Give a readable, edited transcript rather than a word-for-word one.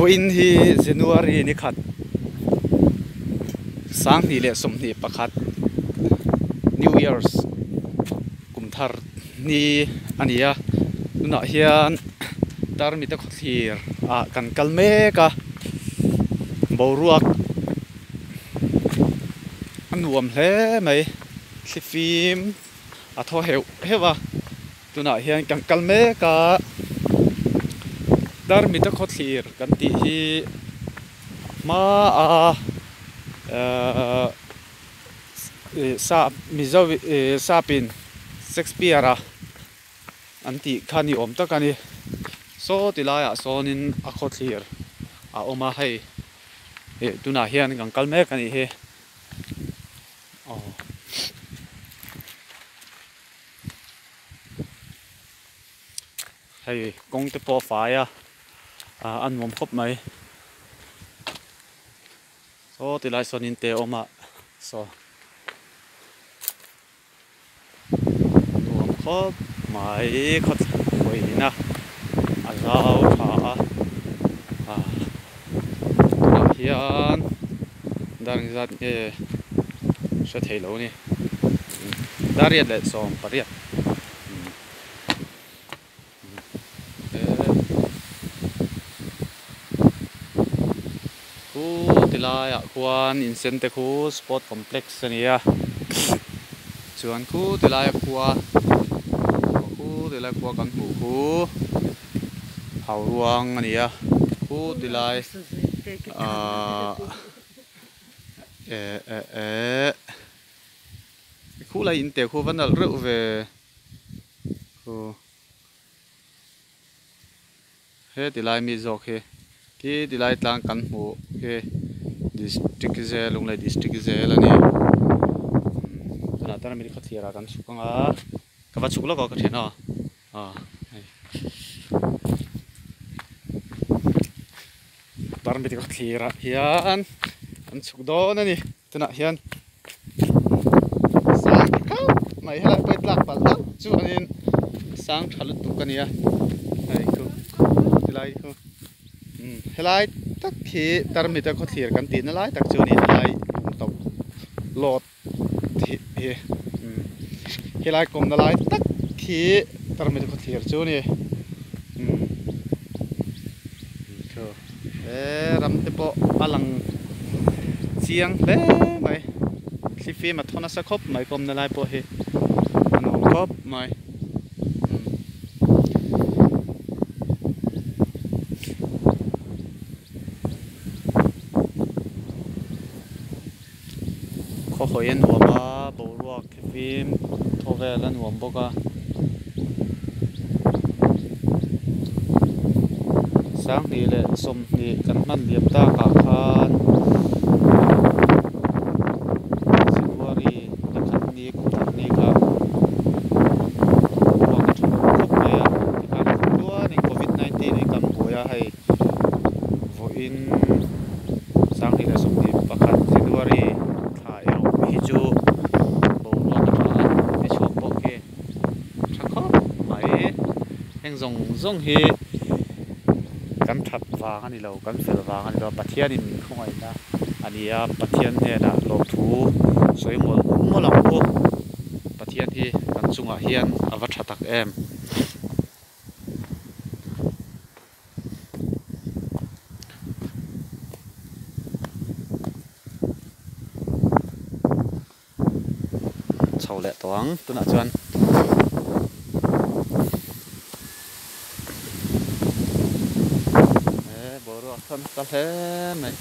in hi January ni khat sang ni le som ni pakhat New Year's kum thar ni ania tuna hian Tarmita Khawtlir kan kalme ka boruak nuam hle mai thlifim thaw heuh hewa tuna hian kan kalme ka Tarmita Khawtlir kan ti hi ma sa mizo sapin Shakespeare anti khani om takani so tilaya sonin a Khawtlir oma hai tuna hian kan kalme kani he hay kong te po faya an mom khop mai so tilai sonin te oma so mom khop mai khot hoina azau tha hian dang zat sẽ thấy lâu nè đã riết lại xóm phát riết khu thì là quan incentive khu sport complex này chuan khu thì là căn khu hào ruang này khu thì là khu này inte khu vẫn là rượu về khu hết thì lại mi dọc he cái thì lại tăng căn hộ he district ze Lunglei district ze là nè tao là mình có thể là căn súc con các bạn súc là có thể nào tao mình có thể là hiền căn súc đó nè tao là hiền mày hay là phải lạc vào lắm cho nên sáng thảo luận tụng cái này hay không thì lại không hay lại tất khi Tarmita Khawtlir kan tin lại tất cho nên lại tàu lọt thì hay lại cùng lại tất khi Tarmita Khawtlir cho nên ram te po alang chiang le mày khi phim mà thona sa khop mày cùng lại po he khop mày khó khởi nuam boruak phim thô về là nuam boka sáng đi lệ som đi cần mắt liệp ta cả khan sáng thì là sống đi và khát January thả eo hi chu bầu lo tama cái chuột bộ kia chắc khó mấy anh rong hi cắn thật vàng anh lâu cắn phèn vàng anh lâu bát thiên thì mình không ai ta anh bát thiên này là lộc thú所以mua lòng cô bát thiên thì cắn chung ở hiên ở vắt chặt em sầu lẹ toán tôi nói chuan boruak thân ta thế mày